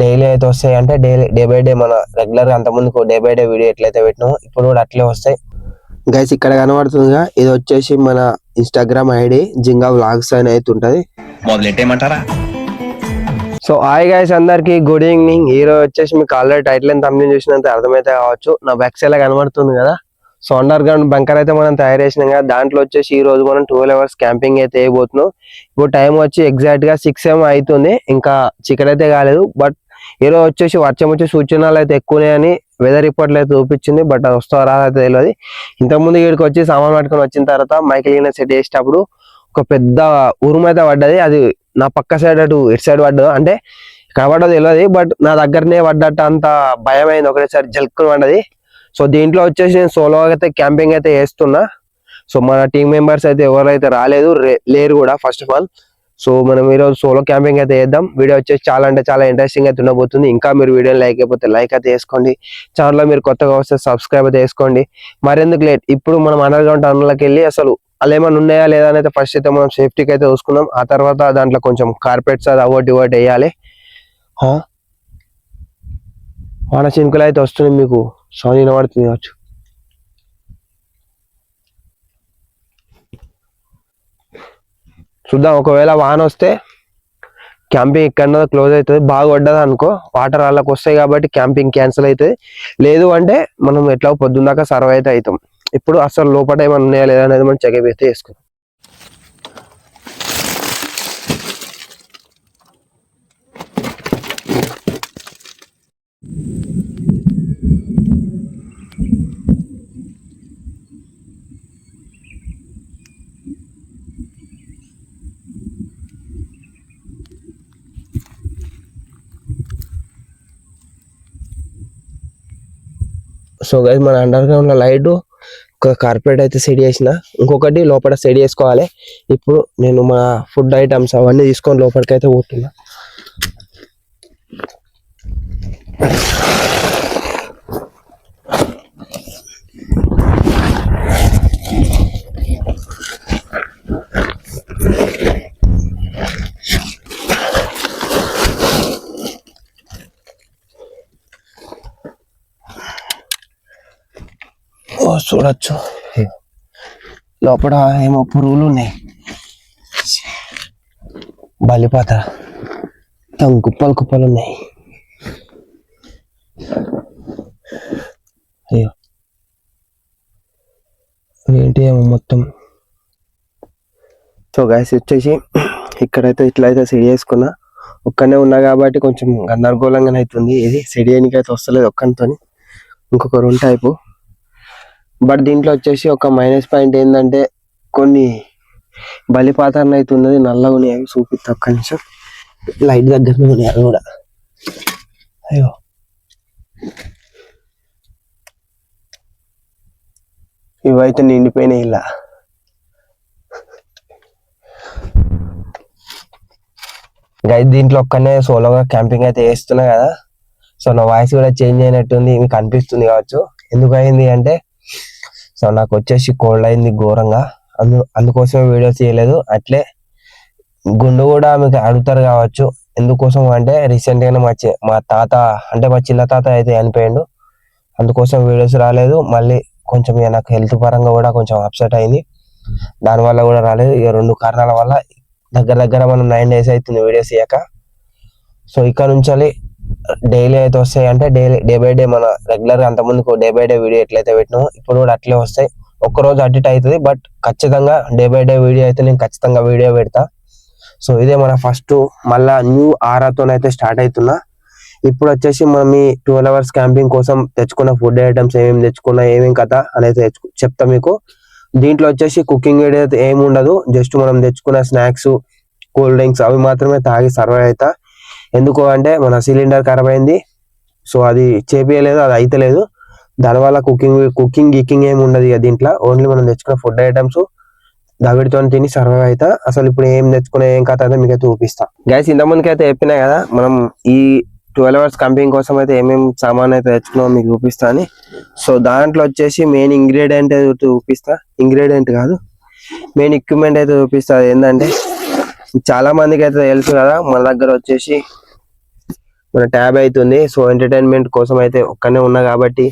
Daily అయితే వస్తాయి. అంటే డే బై డే మన రెగ్యులర్గా అంతకుముందు డే బై డే వీడియో ఎట్లయితే పెట్టినామో ఇప్పుడు కూడా అట్లే వస్తాయి. గైస్ ఇక్కడ కనబడుతుందిగా, ఇది వచ్చేసి మన ఇన్స్టాగ్రామ్ ఐడి జింగా వ్లాగ్స్ అని అయితే ఉంటుంది. మొదలెట్టేయమంటారా? సో హాయ్ గైస్, అందరికి గుడ్ ఈవినింగ్. ఈ రోజు వచ్చేసి మీకు ఆల్రెడీ టైటిల్ అండ్ థంబ్నెయిల్ చూసినంత అర్థమైతే కావచ్చు. నా బ్యాక్ సైడ్ కనబడుతుంది కదా, సో అండర్ గ్రౌండ్ బంకర్ అయితే మనం తయారు చేసినాం కదా. దాంట్లో వచ్చేసి ఈ రోజు మనం 12 hours క్యాంపింగ్ అయితే వేయబోతున్నాం. ఇప్పుడు టైం వచ్చి ఎగ్జాక్ట్ గా 6 అవుతుంది. ఇంకా చీకటి అయితే కాలేదు. బట్ ఈ రోజు వచ్చేసి వర్షం వచ్చే సూచనలు అయితే ఎక్కువనే అని వెదర్ రిపోర్ట్లు అయితే చూపించింది. బట్ అది వస్తా రాదైతే తెలియదు. ఇంతకుముందు ఇక్కడికి వచ్చి సామాన్ పట్టుకొని వచ్చిన తర్వాత మైకిల్ సెట్ చేసేటప్పుడు ఒక పెద్ద ఉరుము అయితే పడ్డది. అది నా పక్క సైడ్ అటు ఇటు సైడ్ పడ్డదు, అంటే ఇక్కడ పడ్డది తెలియదు. బట్ నా దగ్గరనే పడ్డట్టు అంత భయం అయింది, ఒకటేసారి జల్కుని పడ్డది. సో దీంట్లో వచ్చేసి నేను సోలో అయితే క్యాంపింగ్ అయితే వేస్తున్నా. సో మన టీమ్ మెంబర్స్ అయితే ఎవరైతే రాలేదు, లేరు కూడా ఫస్ట్ ఆఫ్ ఆల్. సో మనం ఈరోజు సోలో క్యాంపింగ్ అయితే వేద్దాం. వీడియో వచ్చేసి చాలా అంటే చాలా ఇంట్రెస్టింగ్ అయితే ఉండబోతుంది. ఇంకా మీరు వీడియోని లైక్ అయిపోతే లైక్ అయితే వేసుకోండి. ఛానల్లో మీరు కొత్తగా వస్తే సబ్స్క్రైబ్ అయితే వేసుకోండి. మరెందుకు లేట్, ఇప్పుడు మనం అండర్ గ్రౌండ్ టనల్లోకి వెళ్ళి అసలు అలా ఏమైనా ఉన్నాయా లేదా అని అయితే ఫస్ట్ అయితే మనం సేఫ్టీకి అయితే చూసుకున్నాం. ఆ తర్వాత దాంట్లో కొంచెం కార్పెట్స్ అది ఒకటి వేయాలి. వాన చినుకులు అయితే వస్తున్నాయి, మీకు సౌండ్ వినబడుతుంది కావచ్చు. చూద్దాం, ఒకవేళ వాన వస్తే క్యాంపింగ్ ఇక్కడ క్లోజ్ అవుతుంది. బాగా పడ్డది అనుకో, వాటర్ వాళ్ళకి వస్తాయి కాబట్టి క్యాంపింగ్ క్యాన్సిల్ అవుతుంది. లేదు అంటే మనం ఎట్లా పొద్దున్న దాకా సర్వ్ అయితే అవుతాం. ఇప్పుడు అసలు లోపల ఏమైనా ఉన్నాయా లేదా అనేది మనం చెక్ అయితే వేసుకుందాం. సో గైస్ మన అండర్ గ్రౌండ్ లో లైట్ ఒక కార్పెట్ అయితే సెట్ చేసిన, ఇంకొకటి లోపల సెట్ చేసుకోవాలి. ఇప్పుడు నేను మా ఫుడ్ ఐటమ్స్ అవన్నీ తీసుకొని లోపలికి అయితే పోతున్నా. చూడొచ్చు లోపల ఏమో పురుగులు ఉన్నాయి, బలిపాత కుప్పలు కుప్పలు ఉన్నాయి. అయ్యో ఏంటి ఏమో మొత్తం. సో గైస్ వచ్చేసి ఇక్కడైతే ఇట్లయితే సెట్ చేసుకున్నా. ఒక్కనే ఉన్నా కాబట్టి కొంచెం గందరగోళంగానే అవుతుంది. ఇది సెట్ చేయడానికి అయితే వస్తలేదు ఒక్కనితో, ఇంకొక 2 టైపు. బట్ దీంట్లో వచ్చేసి ఒక మైనస్ పాయింట్ ఏంటంటే కొన్ని బలిపాతాన్ని అయితే ఉన్నది, నల్లగా ఉన్నాయి. అవి చూపిస్తా ఒక్క నిమిషం. లైట్ దగ్గరనే ఉన్నాయి అవి కూడా. అయ్యో ఇవైతే నిండిపోయినాయి ఇలా. గైస్ దీంట్లో ఒక్కనే సోలోగా క్యాంపింగ్ అయితే వేస్తున్నా కదా. సో నా వాయిస్ కూడా చేంజ్ అయినట్టుంది, మీకు అనిపిస్తుంది కావచ్చు. ఎందుకు అయింది అంటే, సో నాకు వచ్చేసి కోల్డ్ అయింది ఘోరంగా, అందుకోసం వీడియో చేయలేదు. అట్లే గుండు కూడా మీకు అడుగుతారు కావచ్చు, ఎందుకోసం అంటే రీసెంట్ గానే మా తాత అంటే మా చిన్న తాత అయితే చనిపోయిండు, అందుకోసం వీడియోస్ రాలేదు. మళ్ళీ కొంచెం నాకు హెల్త్ పరంగా కూడా కొంచెం అప్సెట్ అయింది, దానివల్ల కూడా రాలేదు. ఇక 2 కారణాల వల్ల దగ్గర మనం 9 days అవుతుంది వీడియోస్ చేయక. సో ఇక్కడ నుంచి డైలీ అయితే వస్తాయి. అంటే డే బై డే మన రెగ్యులర్గా అంతకుముందు డే బై డే వీడియో ఎట్లయితే పెట్టినామో ఇప్పుడు కూడా అట్లే వస్తాయి. ఒక్కరోజు అటు ఇటు అవుతుంది, బట్ ఖచ్చితంగా డే బై డే వీడియో అయితే నేను ఖచ్చితంగా వీడియో పెడతా. సో ఇదే మన ఫస్ట్ మళ్ళా న్యూ ఆరాతోనైతే స్టార్ట్ అవుతున్నా. ఇప్పుడు వచ్చేసి మనం ఈ 12 hours క్యాంపింగ్ కోసం తెచ్చుకున్న ఫుడ్ ఐటమ్స్ ఏమేమి తెచ్చుకున్నా, ఏమేమి కథ అనేది చెప్తా మీకు. దీంట్లో వచ్చేసి కుకింగ్ వీడియో అయితే ఏమి ఉండదు, జస్ట్ మనం తెచ్చుకున్న స్నాక్స్, కూల్ డ్రింక్స్ అవి మాత్రమే తాగి సర్వైవ్ అవుతా. ఎందుకు అంటే మన సిలిండర్ ఖరాబ్ అయింది, సో అది చేపియలేదు, అది అయితే లేదు. దానివల్ల కుకింగ్ గీకింగ్ ఏమి ఉండదు ఇక దీంట్లో. ఓన్లీ మనం తెచ్చుకున్న ఫుడ్ ఐటమ్స్ దవిడితో తిని సర్వైవ్ అవుతా. అసలు ఇప్పుడు ఏం తెచ్చుకునే ఏం కథ అయితే మీకు అయితే చూపిస్తా. గైస్ ఇంతకుముందుకి అయితే చెప్పినా కదా, మనం ఈ 12 hours క్యాంపింగ్ కోసం అయితే ఏమేమి సామాన్ అయితే తెచ్చుకున్నామో మీకు చూపిస్తా అని. సో దాంట్లో వచ్చేసి మెయిన్ ఇంగ్రీడియంట్ అయితే చూపిస్తా, ఇంగ్రీడియంట్ కాదు మెయిన్ ఎక్విప్మెంట్ అయితే చూపిస్తా. ఏంటంటే చాలా మందికి అయితే తెలుసు కదా, మన దగ్గర వచ్చేసి మన ట్యాబ్ అవుతుంది. సో ఎంటర్టైన్మెంట్ కోసం అయితే ఒక్కనే ఉన్నా కాబట్టి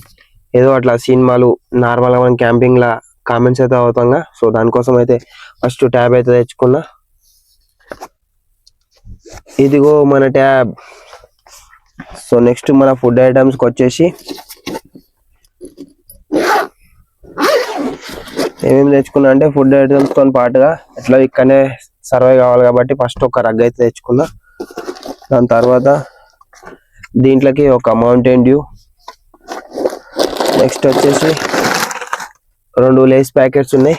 ఏదో అట్లా సినిమాలు నార్మల్గా మనం క్యాంపింగ్ లా కామెంట్స్ అయితే అవుతాం. సో దానికోసం అయితే ఫస్ట్ ట్యాబ్ అయితే తెచ్చుకున్నా. ఇదిగో మన ట్యాబ్. సో నెక్స్ట్ మన ఫుడ్ ఐటమ్స్కి వచ్చేసి ఏమేమి తెచ్చుకున్నా అంటే ఫుడ్ ఐటమ్స్ తో పాటుగా ఎట్లా ఇక్కడనే సర్వే కావాలి కాబట్టి ఫస్ట్ ఒక రగ్ అయితే తెచ్చుకున్నా. దాని తర్వాత దీంట్లోకి ఒక మౌంటైన్ డ్యూ, నెక్స్ట్ వచ్చేసి 2 లేస్ ప్యాకెట్స్ ఉన్నాయి.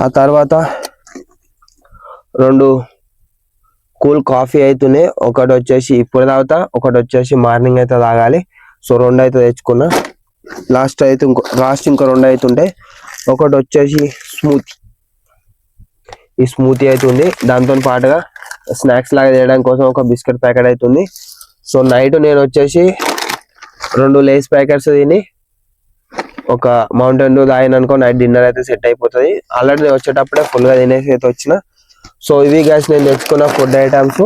ఆ తర్వాత 2 కూల్ కాఫీ అవుతున్నాయి. ఒకటి వచ్చేసి ఇప్పుడు తాగుతా, ఒకటి వచ్చేసి మార్నింగ్ అయితే తాగాలి. సో 2 అయితే తెచ్చుకున్నా. లాస్ట్ ఇంకో 2 అయితే ఉంటాయి. ఒకటి వచ్చేసి ఈ స్మూతీ అయితే ఉంది. దాంతో పాటుగా స్నాక్స్ లాగా చేయడానికి కోసం ఒక బిస్కెట్ ప్యాకెట్ అవుతుంది. సో నైట్ నేను వచ్చేసి 2 లేస్ ప్యాకెట్స్ తిని ఒక మౌంటైన్ డ్యూ తాగిన అనుకో నైట్ డిన్నర్ అయితే సెట్ అయిపోతుంది. ఆల్రెడీ నేను వచ్చేటప్పుడే ఫుల్గా తినేసి అయితే వచ్చిన. సో ఇవి గైస్ నేను తెచ్చుకున్న ఫుడ్ ఐటమ్స్.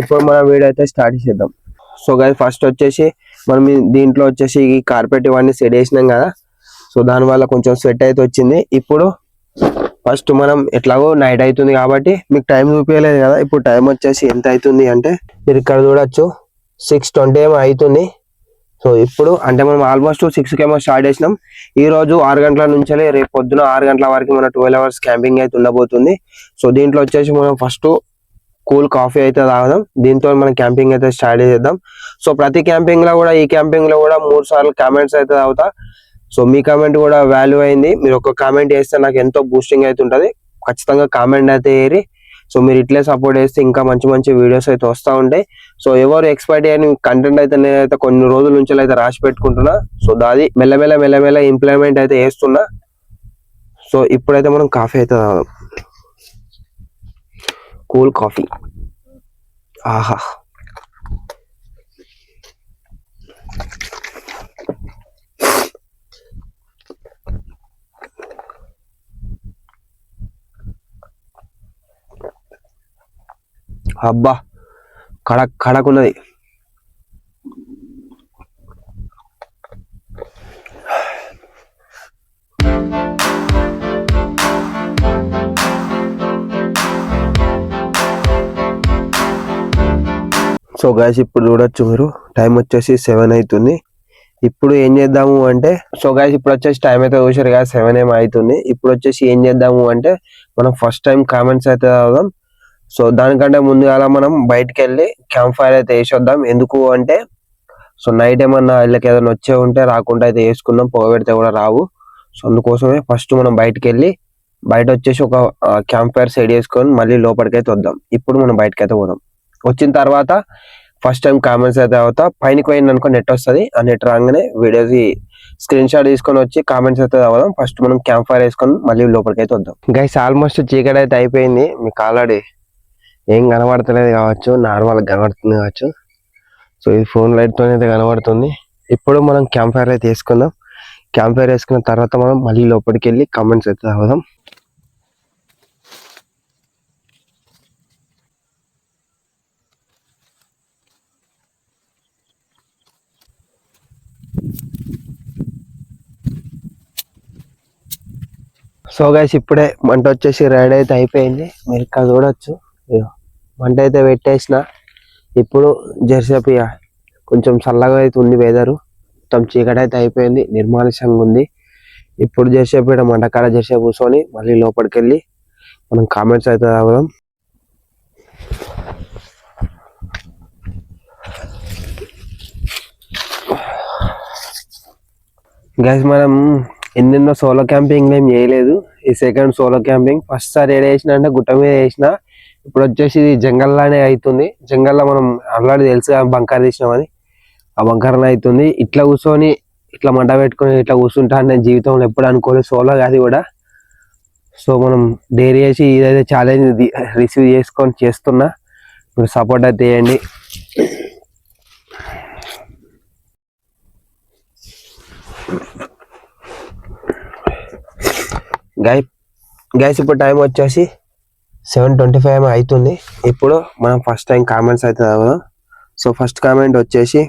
ఇప్పుడు మనం వీడియో అయితే స్టార్ట్ చేద్దాం. సో గైస్ ఫస్ట్ వచ్చేసి మనం దీంట్లో వచ్చేసి ఈ కార్పెట్ ఇవన్నీ సెట్ చేసినాం కదా. సో దానివల్ల కొంచెం స్వెట్ అయితే వచ్చింది. ఇప్పుడు ఫస్ట్ మనం ఎట్లాగో నైట్ అవుతుంది కాబట్టి మీకు టైం చూపించలేదు కదా. ఇప్పుడు టైం వచ్చేసి ఎంత అవుతుంది అంటే మీరు ఇక్కడ చూడొచ్చు 6:20 ఏమో అవుతుంది. సో ఇప్పుడు అంటే మనం ఆల్మోస్ట్ 6కి ఏమో స్టార్ట్ చేసినాం. ఈ రోజు 6 గంటల నుంచి రేపు పొద్దున 6 గంటల వరకు మన 12 hours క్యాంపింగ్ అయితే ఉండబోతుంది. సో దీంట్లో వచ్చేసి మనం ఫస్ట్ కూల్ కాఫీ అయితే తాగదాం. దీంతో మనం క్యాంపింగ్ అయితే స్టార్ట్ చేద్దాం. సో ప్రతి క్యాంపింగ్ లో కూడా ఈ క్యాంపింగ్ లో కూడా 3 సార్లు కామెంట్స్ అయితే తాగుతా. సో మీ కామెంట్ కూడా వాల్యూ అయింది. మీరు ఒక కామెంట్ చేస్తే నాకు ఎంతో బూస్టింగ్ అయితే ఉంటుంది. ఖచ్చితంగా కామెంట్ అయితే ఏరి. సో మీరు ఇట్లే సపోర్ట్ చేస్తే ఇంకా మంచి మంచి వీడియోస్ అయితే వస్తూ ఉంటాయి. సో ఎవరు ఎక్స్పైర్ట్ అయ్యని కంటెంట్ అయితే నేనైతే కొన్ని రోజుల నుంచి అయితే రాసి పెట్టుకుంటున్నా. సో దాది మెల్లమెల్ల ఇంప్లిమెంట్ అయితే చేస్తున్నా. సో ఇప్పుడైతే మనం కాఫీ అయితే తాగుదాం. Cool coffee. ఆహా, అబ్బా కడకున్నది. సో గైస్ ఇప్పుడు చూడొచ్చు మీరు టైం వచ్చేసి 7 అవుతుంది. ఇప్పుడు ఏం చేద్దాము అంటే సో గైస్ ఇప్పుడు వచ్చేసి టైం అయితే చూసారు కదా 7 ఏమో అవుతుంది. ఇప్పుడు వచ్చేసి ఏం చేద్దాము అంటే మనం ఫస్ట్ టైం కామెంట్స్ అయితే చదువుదాం. సో దానికంటే ముందుగా మనం బయటకు వెళ్ళి క్యాంప్ ఫైర్ అయితే వేసొద్దాం. ఎందుకు అంటే సో నైట్ ఏమన్నా వీళ్ళకి ఏదైనా వచ్చే ఉంటే రాకుండా అయితే వేసుకుందాం. పొగ పెడితే కూడా రావు. సో అందుకోసమే ఫస్ట్ మనం బయటకు వెళ్ళి బయట వచ్చేసి ఒక క్యాంప్ ఫైర్ సెట్ చేసుకొని మళ్ళీ లోపలికైతే వద్దాం. ఇప్పుడు మనం బయటకైతే పోదాం. వచ్చిన తర్వాత ఫస్ట్ టైం కామెంట్స్ అయితే అవుతా. పైనకి పోయింది అనుకో నెట్ వస్తుంది. ఆ నెట్ రాగానే వీడియోకి స్క్రీన్ షాట్ తీసుకొని వచ్చి కామెంట్స్ అయితే అవుదాం. ఫస్ట్ మనం క్యాంప్ ఫైర్ వేసుకొని మళ్ళీ లోపలికి అయితే వద్దాం. గైస్ ఆల్మోస్ట్ చీకటి అయితే అయిపోయింది. మీకు ఆల్రెడీ ఏం కనబడతలేదు కావచ్చు, నార్మల్గా కనబడుతుంది కావచ్చు. సో ఇది ఫోన్ లైట్తో అయితే కనబడుతుంది. ఇప్పుడు మనం క్యాంప్ ఫైర్ అయితే వేసుకుందాం. క్యాంప్ ఫైర్ వేసుకున్న తర్వాత మనం మళ్ళీ లోపలికి వెళ్ళి కామెంట్స్ అయితే అవుదాం. సో గైస్ ఇప్పుడే మంట వచ్చేసి రెడీ అయితే అయిపోయింది. మీరు ఇక్కడ చూడొచ్చు మంట అయితే పెట్టేసిన. ఇప్పుడు జెర్సేపు కొంచెం చల్లగా అయితే ఉంది వెదరు. మొత్తం చీకటి అయితే అయిపోయింది, నిర్మానుషంగా ఉంది. ఇప్పుడు జెర్సేపు ఇక్కడ మంట కాడ జెర్సేపు కూర్చొని మళ్ళీ లోపలికి వెళ్ళి మనం కామెంట్స్ అయితే తాగుదాం. గైస్ మనం ఎన్నెన్నో సోలో క్యాంపింగ్ ఏం చేయలేదు. ఈ సెకండ్ సోలో క్యాంపింగ్. ఫస్ట్ సారి ఏడ వేసిన అంటే గుట్ట మీద వేసిన. ఇప్పుడు వచ్చేసి ఇది జంగల్లానే అవుతుంది. జంగల్లో మనం ఆల్రెడీ తెలుసు బంకర్ తీసినామని, ఆ బంకర్లో అవుతుంది. ఇట్లా కూర్చొని ఇట్లా మంట పెట్టుకొని ఇట్లా కూర్చుంటా నేను జీవితంలో ఎప్పుడు అనుకోలేదు. సోలో అది కూడా. సో మనం డైరీ చేసి ఇదైతే ఛాలెంజ్ రిసీవ్ చేసుకొని చేస్తున్నా. మీరు సపోర్ట్ అయితే చేయండి. గైస్ ఇప్పుడు టైం వచ్చేసి 7:25 అవుతుంది. ఇప్పుడు మనం ఫస్ట్ టైం కామెంట్స్ అయితే చదువుదాం. సో ఫస్ట్ కామెంట్ వచ్చేసి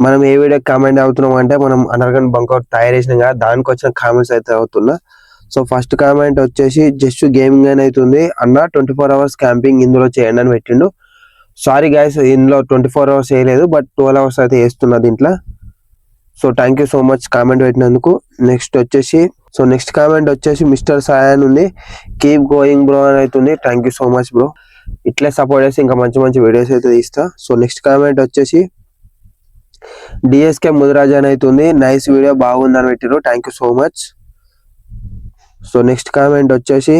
మనం ఏ వీడియో కామెంట్ అవుతున్నాం అంటే మనం అండర్గ్రౌండ్ బంకౌట్ తయారు చేసినాం కదా, దానికి వచ్చిన కామెంట్స్ అయితే అవుతున్నా. సో ఫస్ట్ కామెంట్ వచ్చేసి జస్ట్ గేమింగ్ అని అవుతుంది అన్న 24 hours క్యాంపింగ్ ఇందులో చేయండి అని పెట్టిండు. సారీ గైస్, ఇందులో 24 hours వేయలేదు, బట్ 12 hours అయితే వేస్తున్నా దీంట్లో. So thank you so much comment పెట్టినందుకు. నెక్స్ట్ కామెంట్ వచ్చేసి మిస్టర్ సాయి అని ఉంది. కీప్ గోయింగ్ బ్రో అని అవుతుంది. Thank you so much bro. ఇట్లే సపోర్ట్ చేసి ఇంకా మంచి మంచి వీడియోస్ అయితే తీస్తా. సో నెక్స్ట్ కామెంట్ వచ్చేసి డిఎస్కే ముదిరాజ్ అని అవుతుంది. నైస్ వీడియో, బాగుంది అని పెట్టిరు. Thank you so much. So next comment వచ్చేసి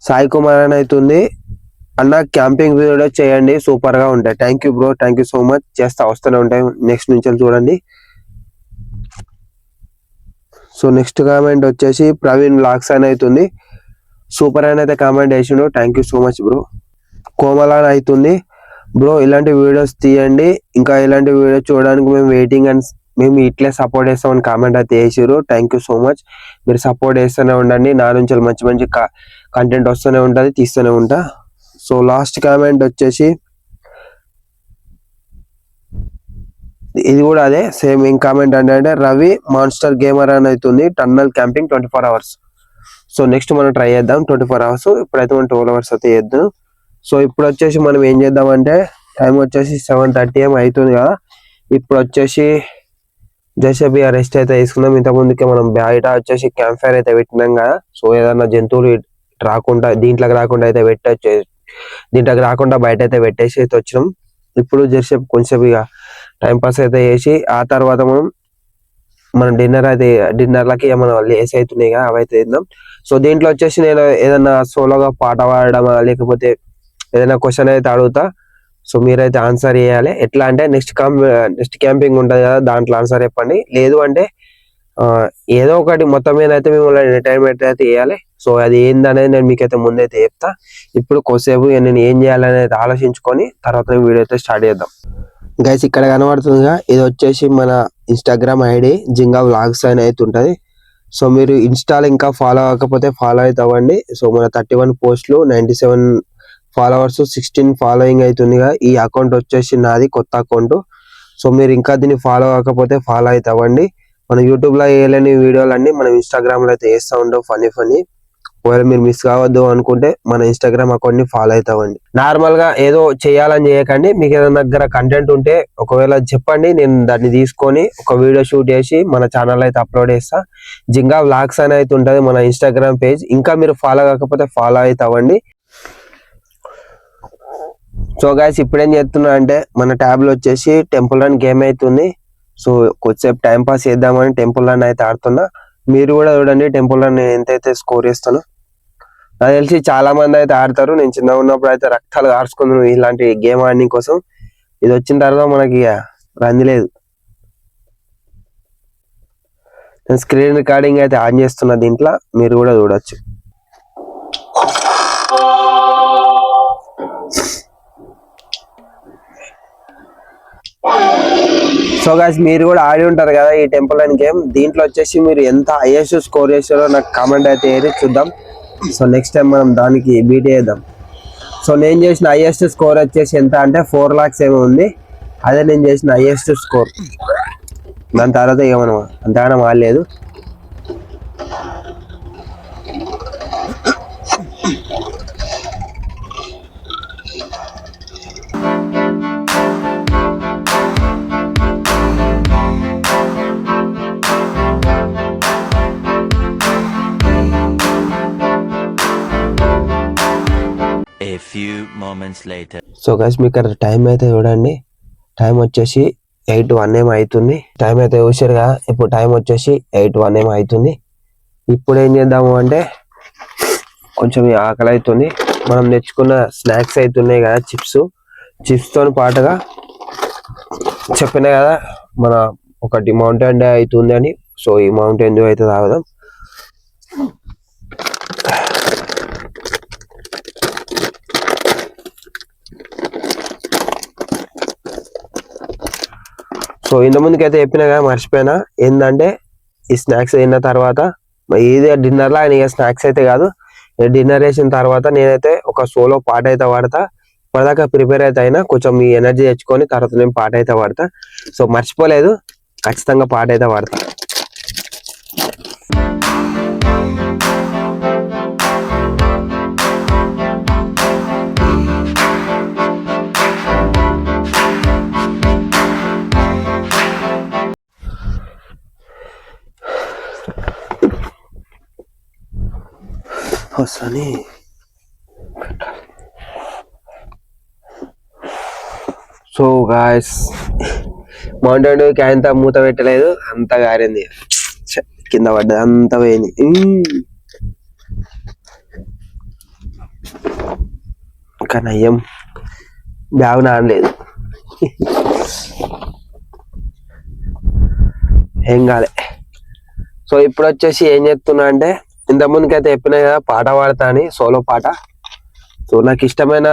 సాయి కుమార్ అని అవుతుంది. అన్న క్యాంపింగ్ వీడియో చేయండి, సూపర్ గా ఉంటాయి. Thank you bro, thank you so much. చేస్తా, వస్తూనే ఉంటాయి నెక్స్ట్ నుంచి చూడండి. సో నెక్స్ట్ కామెంట్ వచ్చేసి ప్రవీణ్ బ్లాగ్స్ అని అవుతుంది. సూపర్ అని అయితే కామెంట్ వేసిండు. Thank you so much bro. Komala అని అవుతుంది. బ్రో ఇలాంటి వీడియోస్ తీయండి, ఇంకా ఇలాంటి వీడియోస్ చూడడానికి మేము వెయిటింగ్ అండ్ మేము ఇట్లే సపోర్ట్ చేస్తామని కామెంట్ అయితే వేసారు. Thank you so much. మీరు సపోర్ట్ చేస్తూనే ఉండండి, నా నుంచి మంచి మంచి కంటెంట్ వస్తూనే ఉంటుంది, తీస్తూనే ఉంటా. సో లాస్ట్ కామెంట్ వచ్చేసి ఇది కూడా అదే సేమ్ ఏం కామెంట్ అంటే రవి మాన్స్టర్ గేమర్ అని అవుతుంది. Tunnel camping 24 hours. So next మనం ట్రై చేద్దాం 24 hours. ఇప్పుడైతే మనం 12 hours అయితే చేద్దాం. సో ఇప్పుడు వచ్చేసి మనం ఏం చేద్దాం అంటే టైం వచ్చేసి 7:30 AM అవుతుంది కదా. ఇప్పుడు వచ్చేసి జైసేపు రెస్ట్ అయితే తీసుకుందాం. ఇంత ముందుకే మనం బయట వచ్చేసి క్యాంప్ ఫైర్ అయితే పెట్టినాం కదా. సో ఏదన్నా జంతువులు దీంట్లోకి రాకుండా అయితే దీంట్లోకి రాకుండా బయట అయితే పెట్టేసి అయితే వచ్చినాం. ఇప్పుడు జైసేపు కొంచెంసేపు ఇక టైం పాస్ అయితే చేసి ఆ తర్వాత మనం డిన్నర్లకి ఏమైనా లేస్ అవుతున్నాయి కదా, అవి అయితే తిందాం. సో దీంట్లో వచ్చేసి నేను ఏదన్నా సోలోగా పాట పాడడమా లేకపోతే ఏదైనా క్వశ్చన్ అయితే అడుగుతా. సో మీరైతే ఆన్సర్ చేయాలి. ఎట్లా అంటే నెక్స్ట్ క్యాంపింగ్ ఉంటుంది కదా, దాంట్లో ఆన్సర్ చెప్పండి. లేదు అంటే ఏదో ఒకటి మొత్తం మీద అయితే మిమ్మల్ని ఎంటర్టైన్మెంట్ అయితే చేయాలి. సో అది ఏందనేది నేను మీకైతే ముందైతే చెప్తా. ఇప్పుడు కొద్దిసేపు నేను ఏం చేయాలనేది ఆలోచించుకొని తర్వాత వీడియో అయితే స్టార్ట్ చేద్దాం. గైస్ ఇక్కడ కనబడుతుందిగా, ఇది వచ్చేసి మన ఇన్స్టాగ్రామ్ ఐడి జింగా వ్లాగ్స్ అని అయితే ఉంటుంది. సో మీరు ఇన్స్టాలో ఇంకా ఫాలో అవ్వకపోతే ఫాలో అయితే అవ్వండి. సో మన 31 పోస్టులు 97 ఫాలోవర్స్ 16 ఫాలోయింగ్ అవుతుందిగా. ఈ అకౌంట్ వచ్చేసి నాది కొత్త అకౌంట్. సో మీరు ఇంకా దీన్ని ఫాలో అవ్వకపోతే ఫాలో అయితే అవ్వండి. మన యూట్యూబ్ లో వేయలేని వీడియోలన్నీ మనం ఇన్స్టాగ్రామ్ లో అయితే వేస్తూ ఉంటాం ఫనీ. ఒకవేళ మీరు మిస్ కావద్దు అనుకుంటే మన ఇన్స్టాగ్రామ్ అకౌంట్ ని ఫాలో అయితే అవ్వండి. నార్మల్ గా ఏదో చేయాలని చేయకండి. మీకు ఏదైనా దగ్గర కంటెంట్ ఉంటే ఒకవేళ చెప్పండి, నేను దాన్ని తీసుకొని ఒక వీడియో షూట్ చేసి మన ఛానల్ అయితే అప్లోడ్ చేస్తా. జింగా వ్లాగ్స్ అని అయితే ఉంటుంది మన ఇన్స్టాగ్రామ్ పేజ్. ఇంకా మీరు ఫాలో కాకపోతే ఫాలో అయితే అవ్వండి. సో గైస్ ఇప్పుడు ఏం చేస్తున్నా అంటే మన ట్యాబ్ లో వచ్చేసి టెంపుల్ రన్ గేమ్ అవుతుంది. సో కొద్దిసేపు టైం పాస్ చేద్దామని టెంపుల్ రన్ అయితే ఆడుతున్నా. మీరు కూడా చూడండి టెంపుల్ రన్ ఎంతైతే స్కోర్ చేస్తాను. నాకు తెలిసి చాలా మంది అయితే ఆడతారు. నేను చిన్నగా ఉన్నప్పుడు అయితే రక్తాలు కార్చుకున్నాను ఇలాంటి గేమ్ ఆడడం కోసం. ఇది వచ్చిన తర్వాత మనకి రంది లేదు. నేను స్క్రీన్ రికార్డింగ్ అయితే ఆన్ చేస్తున్నా దీంట్లో, మీరు కూడా చూడొచ్చు. సో గైస్ మీరు కూడా ఆడి ఉంటారు కదా ఈ టెంపుల్ రన్ గేమ్. దీంట్లో వచ్చేసి మీరు ఎంత హైయెస్ట్ స్కోర్ చేసారో నాకు కామెంట్ అయితే వేసి చూద్దాం. సో నెక్స్ట్ టైం మనం దానికి బీట్ చేద్దాం. సో నేను చేసిన హైయెస్ట్ స్కోర్ వచ్చేసి ఎంత అంటే 4 lakhs ఏమో ఉంది. అదే నేను చేసిన హైయెస్ట్ స్కోర్. దాని తర్వాత ఏమన్నా అంతగానో మారలేదు. A few moments later. So guys మీకు టైం అయితే చూడండి. టైం వచ్చేసి 8:01 AM అవుతుంది. టైం అయితే చూసారుగా. ఇప్పుడు టైం వచ్చేసి 8:01 AM అవుతుంది. ఇప్పుడు ఏం చేద్దాము అంటే కొంచెం ఆకలి అవుతుంది. మనం తెచ్చుకున్న స్నాక్స్ అవుతున్నాయి కదా, చిప్స్ తో పాటుగా చెప్పిన కదా మన ఒకటి మౌంటైన్ డే అవుతుంది అని. సో ఈ మౌంటైన్ డే అయితే తాగుదాం. సో ఇంత ముందుకైతే చెప్పినా కదా, మర్చిపోయినా. ఏంటంటే ఈ స్నాక్స్ తిన్న తర్వాత ఇది డిన్నర్లో ఆయన స్నాక్స్ అయితే కాదు, డిన్నర్ వేసిన తర్వాత నేనైతే ఒక సోలో పాట అయితే పాడతా. ఇప్పటిదాకా ప్రిపేర్ అయితే అయినా కొంచెం మీ ఎనర్జీ తెచ్చుకొని తర్వాత నేను పాట అయితే పాడతా. సో మర్చిపోలేదు, ఖచ్చితంగా పాట అయితే పాడతా. వస్తాని సో గాయస్, మౌంటైన్ డ్యూకి అంతా మూత పెట్టలేదు, అంతా గారింది, కింద పడ్డది, అంత పోయింది. ఇంకా నయ్యం బ్యాగ్ నానలేదు, ఏం కాలే. సో ఇప్పుడు వచ్చేసి ఏం చెప్తున్నా అంటే, ఇంత ముందుకైతే చెప్పినా కదా పాట పాడతా అని, సోలో పాట. సో నాకు ఇష్టమైన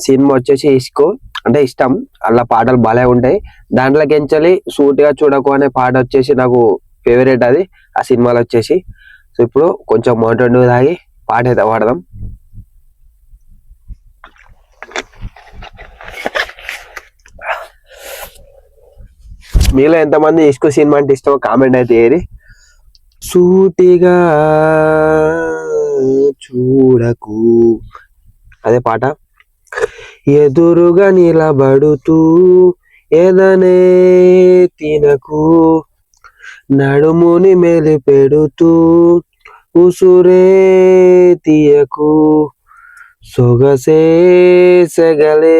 సినిమా వచ్చేసి ఇస్కో, అంటే ఇష్టం, అలా పాటలు బాగా ఉంటాయి. దాంట్లోకి ఎంచాలి సూట్ గా చూడకు అనే పాట వచ్చేసి నాకు ఫేవరెట్, అది ఆ సినిమాలో వచ్చేసి. సో ఇప్పుడు కొంచెం మౌంటైన్ డ్యూ తాగి పాట అయితే పాడదాం. మీలో ఎంతమంది ఇస్కో సినిమా అంటే ఇష్టమో కామెంట్ అయితే ఏరి. సూటిగా చూడకు, అదే పాట. ఎదురుగా నిలబడుతూ ఎదనే తినకు, నడుముని మెలిపెడుతూ ఉసురే తీయకు, సొగసే సెగలే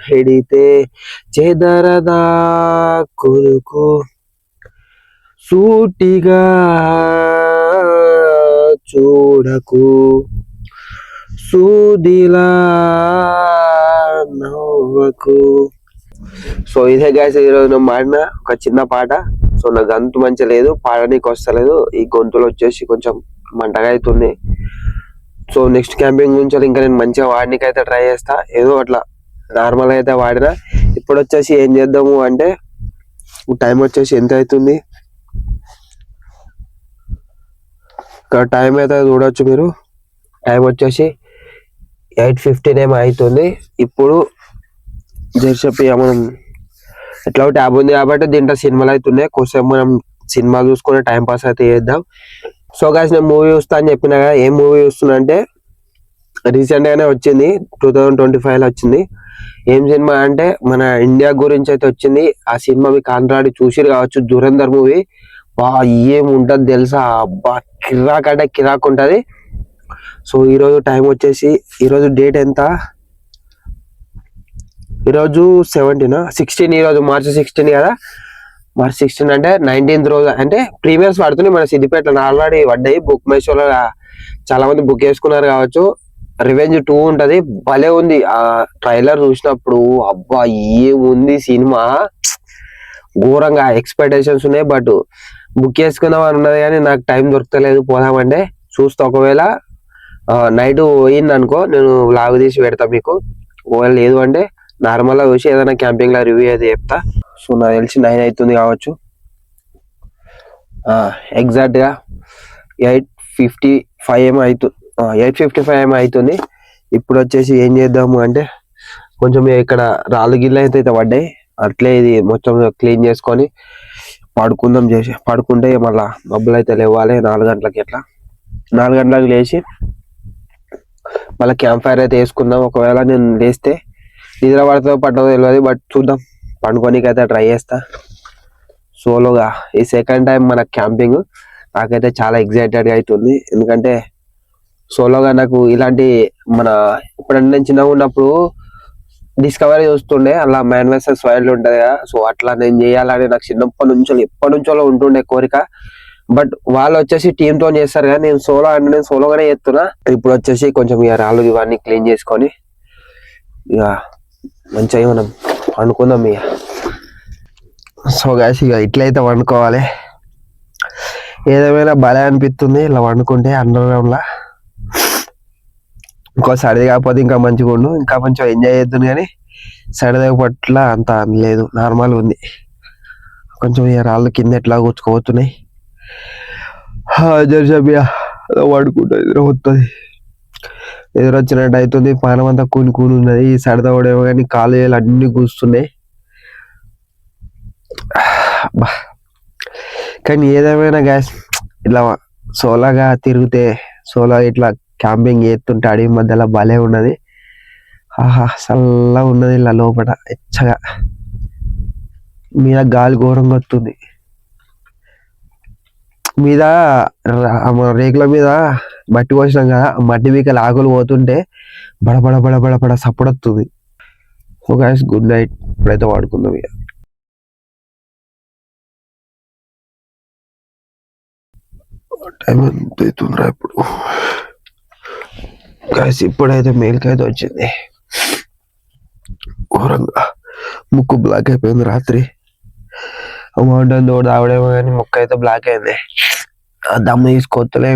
పెడితే చెదరదా కొరుకు, సూటిగా చూడకు, సూదిలా నవ్వకు. సో ఇదే గైస్ ఈరోజు నేను పాడిన ఒక చిన్న పాట. సో నా గొంతు మంచిగా లేదు, పాడడానికి వస్తలేదు, ఈ గొంతులో వచ్చేసి కొంచెం మంటగా అవుతుంది. సో నెక్స్ట్ క్యాంపింగ్ నుంచి ఇంకా నేను మంచిగా వాడడానికి అయితే ట్రై చేస్తా. ఏదో అట్లా నార్మల్ అయితే వాడినా. ఇప్పుడు వచ్చేసి ఏం చేద్దాము అంటే, టైం వచ్చేసి ఎంత అవుతుంది, ఇక్కడ టైం అయితే చూడొచ్చు మీరు. టైం వచ్చేసి 8:15 ఏమో అవుతుంది. ఇప్పుడు జర్షప్ మనం ఎట్లా ట్యాబ్ ఉంది కాబట్టి దీంట్లో సినిమాలు అవుతున్నాయి, కొంచెం మనం సినిమాలు చూసుకుని టైం పాస్ అయితే చేద్దాం. సో గాయ్స్, నేను మూవీ చూస్తా అని చెప్పినా కదా, ఏం మూవీ చూస్తున్నా అంటే రీసెంట్ గానే వచ్చింది, 2025 లో వచ్చింది. ఏం సినిమా అంటే మన ఇండియా గురించి అయితే వచ్చింది. ఆ సినిమా మీకు ఆల్రెడీ చూసిరు కావచ్చు, ధురంధర్ మూవీ. ఏం ఉంటది తెలుసా, అబ్బా కిరాక్ అంటే కిరాక్ ఉంటది. సో ఈరోజు టైం వచ్చేసి, ఈరోజు డేట్ ఎంత, ఈరోజు 16, ఈరోజు మార్చి 16 కదా. మార్చి 16 అంటే 19th రోజు, అంటే ప్రీమియర్స్ పడుతున్నాయి మన సిద్దిపేటలో, ఆల్రెడీ పడ్డాయి. బుక్ మై షోలో చాలా మంది బుక్ చేసుకున్నారు కావచ్చు. రివెంజ్ 2 ఉంటది, భలే ఉంది. ఆ ట్రైలర్ చూసినప్పుడు అబ్బా ఏముంది సినిమా, ఘోరంగా ఎక్స్పెక్టేషన్స్ ఉన్నాయి. బట్ బుక్ చేసుకుందాం అని ఉన్నది కానీ నాకు టైం దొరకలేదు పోదామంటే. చూస్తే ఒకవేళ నైట్ పోయింది అనుకో, నేను వ్లాగ్ తీసి పెడతా మీకు. ఒకవేళ లేదు అంటే నార్మల్గా చూసి ఏదైనా క్యాంపింగ్ లో రివ్యూ అయితే చెప్తా. సో నాకు తెలిసి 9 అవుతుంది కావచ్చు, ఎగ్జాక్ట్ గా 8:55 ఏమో అవుతుంది, 8:55 ఏమో అవుతుంది. ఇప్పుడు వచ్చేసి ఏం చేద్దాము అంటే, కొంచెం ఇక్కడ రాళ్ళు గిళ్ళు అయితే పడ్డాయి, అట్లే ఇది మొత్తం క్లీన్ చేసుకొని పడుకుందాం. చేసి పడుకుంటే మళ్ళా మబ్బులు అయితే లేవాలి 4 గంటలకి. ఎట్లా 4 గంటలకు లేచి మళ్ళీ క్యాంప్ ఫైర్ అయితే వేసుకుందాం. ఒకవేళ నేను లేస్తే నిద్ర పడుతుందో పట్టదో తెలియదు, బట్ చూద్దాం, పండుకోనికి అయితే ట్రై చేస్తా సోలోగా. ఈ సెకండ్ టైం మన క్యాంపింగ్ నాకైతే చాలా ఎగ్జైటెడ్గా అవుతుంది. ఎందుకంటే సోలోగా నాకు ఇలాంటి మన ఎప్పుడన్నా నేను చిన్నగా ఉన్నప్పుడు డిస్కవరీ చూస్తుండే, అలా మ్యాన్ వర్సెస్ వైల్డ్ ఉంటది కదా. సో అట్లా నేను చేయాలని నాకు చిన్నప్పటి నుంచో ఉంటుండే కోరిక. బట్ వాళ్ళు వచ్చేసి టీమ్ తో చేస్తారు కదా, నేను సోలో అంటే నేను సోలోగానే చేస్తున్నా. ఇప్పుడు వచ్చేసి కొంచెం ఇక రాళ్ళు ఇవన్నీ క్లీన్ చేసుకొని ఇక మంచిగా మనం వండుకుందాం ఇక. సో గాయ్స్, ఇక ఇట్లయితే వండుకోవాలి. ఏదేమైనా భలే అనిపిస్తుంది ఇలా వండుకుంటే అండర్ గ్రౌండ్ లా. ఇంకో సరిది కాకపోతే ఇంకా మంచిగా ఉండు, ఇంకా కొంచెం ఎంజాయ్ చేద్దాం. కానీ సరిది పట్ల అంత లేదు, నార్మల్ ఉంది. కొంచెం ఇక రాళ్ళు కింద ఎట్లా కూర్చుకోబోతున్నాయి. జర్షబియా వండుకుంటా వస్తుంది. ఎదురొచ్చినట్టు అవుతుంది. పానం అంతా కూని కూని ఉన్నది. ఈ సరదా కూడా కానీ కాలు వేలు అన్ని కూస్తున్నాయి. కానీ ఏదేమైనా గ్యాస్ ఇట్లా సోలాగా తిరిగితే సోలా ఇట్లా క్యాంపింగ్ చేస్తుంటే అడవి మధ్యలో భలే ఉన్నది. ఆహా చల్లగా ఉన్నది ఇలా లోపల ఎచ్చగా, మీద గాలి ఘోరంగా వస్తుంది. మీద రేకుల మీద మట్టి పోసినాం కదా, మట్టి మీకలు ఆకులు పోతుంటే బడబడ బడబడ సప్పుడు వస్తుంది. So guys good night. ఇప్పుడైతే వాడుకుందాం ఇక. టైం ఎంత అవుతుందిరా ఇప్పుడు గైస్? ఇప్పుడైతే మేలుకైతే వచ్చింది. ఘోరంగా ముక్కు బ్లాక్ అయిపోయింది. రాత్రి మౌంటైన్ తోడు తాగడేమో కానీ ముక్కు అయితే బ్లాక్ అయింది. దమ్ము తీసుకోవట్లే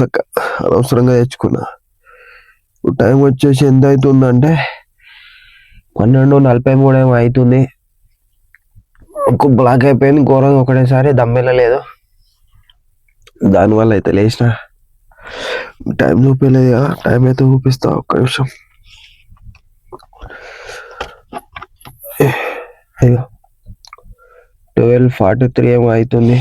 చక్క అనవసరంగా తెచ్చుకున్నా. టైం వచ్చేసి ఎంత అవుతుందంటే 12:43 ఏమో అవుతుంది. ముక్కు బ్లాక్ అయిపోయింది ఘోరంగా. ఒకటేసారి దమ్ వెళ్ళలేదు, దానివల్ల అయితే లేచిన. టైం చూపించలేదు కదా, టైం అయితే చూపిస్తా. ఒక్క నిమిషం. అయ్యో 12:43 ఏమో అవుతుంది.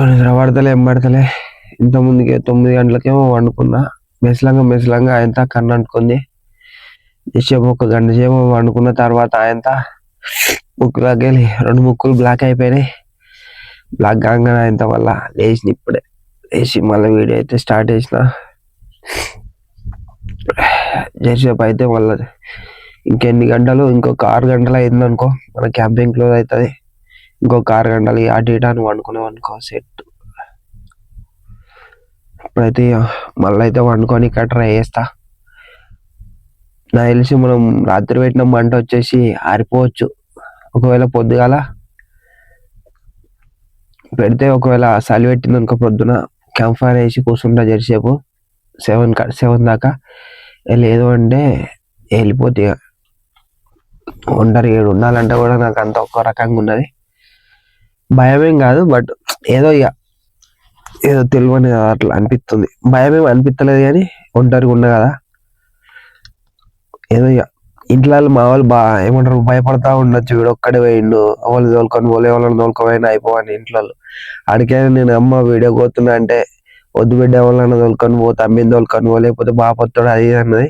నిద్ర పడతలే ఏం పడతలే. ఇంత ముందుకే 9 గంటలకేమో వండుకున్నా. మెసలంగా ఆయనతో కన్ను అంటుకుంది. సేపు 1 గంట సేపు వండుకున్న తర్వాత ఆయనతో ముక్కులోకి వెళ్ళి 2 ముక్కులు బ్లాక్ అయిపోయినాయి. బ్లాక్ కాగానే ఆయనతో వల్ల లేచిన. ఇప్పుడే లేచి మళ్ళీ వీడియో అయితే స్టార్ట్ చేసిన. జరసేపు అయితే మళ్ళీ ఇంకెన్ని గంటలు, ఇంకొక 6 గంటలు అయింది అనుకో మన క్యాంపింగ్ క్లోజ్ అవుతుంది. ఇంకొక 6 గంటలు అటు ఇటు అని వండుకున్నాం అనుకో సెట్. ఇప్పుడైతే మళ్ళీ అయితే వండుకొని ఇక్కడ ట్రై చేస్తా. నాకు తెలిసి మనం రాత్రి పెట్టిన మంట వచ్చేసి ఆరిపోవచ్చు. ఒకవేళ పొద్దుగాల పెడితే, ఒకవేళ చలి పెట్టింది అనుకో పొద్దున క్యాంప్ ఫైర్ వేసి కూర్చుంటా జరసేపు 7 దాకా. లేదు అంటే వెళ్ళిపోతే ఒంటరి 7 ఉండాలంటే కూడా నాకు అంత ఒక్క రకంగా ఉన్నది. భయమేం కాదు, బట్ ఏదో తెలియని అట్లా అనిపిస్తుంది. భయమేం అనిపించలేదు కానీ ఒంటరిగా ఉన్నా కదా, ఏదో ఇంట్లో మా వాళ్ళు ఏమంటారు భయపడతా ఉండొచ్చు. వీడు ఒక్కడే పోయిండు, వాళ్ళు తోలుకొని పోలే, వాళ్ళని తోలుకోపోయినా అయిపోవని ఇంట్లో. అడిగైనా నేను అమ్మ వీడియో పోతున్నా అంటే వద్దు బిడ్డ, ఎవరైనా తోలుకొని పో, తమ్మిని తోలుకొని పో, లేకపోతే బాపొత్తాడు అది అన్నది.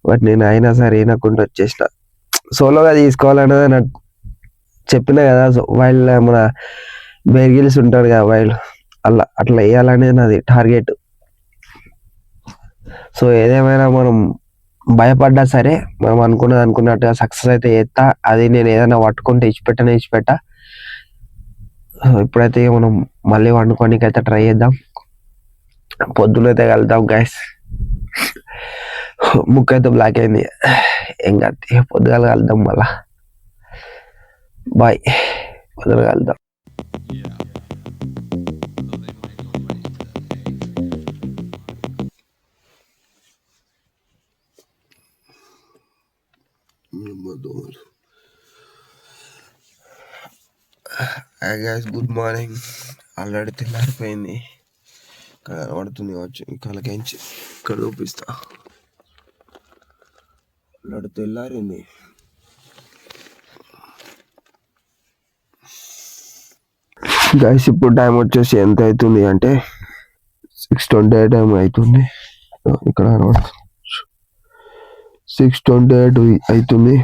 బట్ నేను అయినా సరే వినకుండా వచ్చేసిన. సోలోగా తీసుకోవాలన్నది నాకు చెప్పిన కదా. వైల్డ్ మన బేర్ ఉంటాడు కదా వైల్డ్, అట్లా వేయాలనేది నాది టార్గెట్. సో ఏదేమైనా మనం భయపడ్డా సరే మనం అనుకున్నట్టుగా సక్సెస్ అయితే చేస్తా. అది నేను ఏదైనా పట్టుకుంటే ఇచ్చిపెట్ట. ఇప్పుడైతే మనం మళ్ళీ వండుకోనికి అయితే ట్రై చేద్దాం. పొద్దునైతే కలుద్దాం గైస్. ముక్కు అయితే బ్లాక్ అయింది, ఏం కాదు. పొద్దుగాల కలుద్దాం మళ్ళా. బాయ్, పొద్దున కలుద్దాం. Hi guys, good morning. Already తెల్లారిపోయింది. ఇక్కడ పడుతుంది కావచ్చు కలకించి. ఇక్కడ చూపిస్తా, ఆల్రెడీ తెల్లారింది. గైస్ ఇప్పుడు టైం వచ్చేసి ఎంత అవుతుంది అంటే 6:28 టైం అవుతుంది. ఇక్కడ 6:28 అవుతుంది.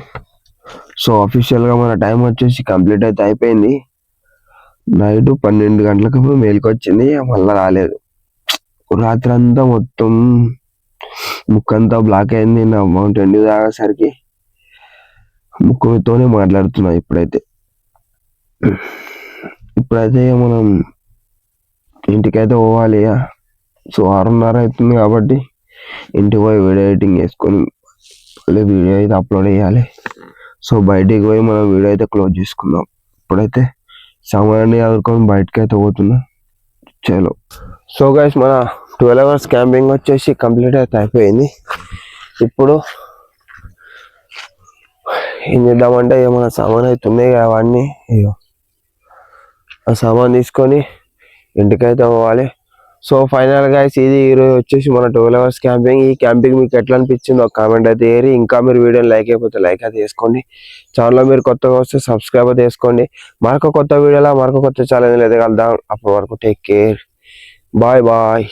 సో అఫీషియల్గా మన టైం వచ్చేసి కంప్లీట్ అయితే అయిపోయింది. నైట్ 12 గంటలకు మేలుకి వచ్చింది, మళ్ళీ రాలేదు. రాత్రి అంతా మొత్తం ముక్కంతా బ్లాక్ అయింది. నా మౌంటైన్ డ్యూ తాగేసరికి ముక్కుతోనే మాట్లాడుతున్నా. ఇప్పుడైతే మనం ఇంటికైతే పోవాలి. సో 6:30 అవుతుంది కాబట్టి ఇంటికి పోయి వీడియో ఎడిటింగ్ చేసుకొని మళ్ళీ వీడియో అయితే అప్లోడ్ చేయాలి. సో బయటికి పోయి మనం వీడియో అయితే క్లోజ్ చేసుకుందాం. ఇప్పుడైతే సామాన్యాన్ని చదువుకొని బయటకి అయితే పోతున్నా. చలో. సో గైస్ మన 12 అవర్స్ క్యాంపింగ్ వచ్చేసి కంప్లీట్ అయితే అయిపోయింది. ఇప్పుడు ఏం చేద్దామంటే ఏమైనా సామాన్ అయితే ఉన్నాయి కదా, అవన్నీ ఆ సామాన్ తీసుకొని ఇంటికైతే పోవాలి. సో ఫైనల్ గా ఇది ఈరోజు వచ్చేసి మన 12 అవర్స్ క్యాంపింగ్. ఈ క్యాంపింగ్ మీకు ఎట్లా అనిపించింది ఒక కామెంట్ అయితే ఏరి. ఇంకా మీరు వీడియోని లైక్ అయిపోతే లైక్ అయితే చేసుకోండి. ఛానల్లో మీరు కొత్తగా వస్తే సబ్స్క్రైబ్ అయితే చేసుకోండి. మరొక కొత్త వీడియోలో మరొక కొత్త ఛాలెంజ్ అయితే కలుద్దాం. అప్పటి వరకు టేక్ కేర్. Bye bye.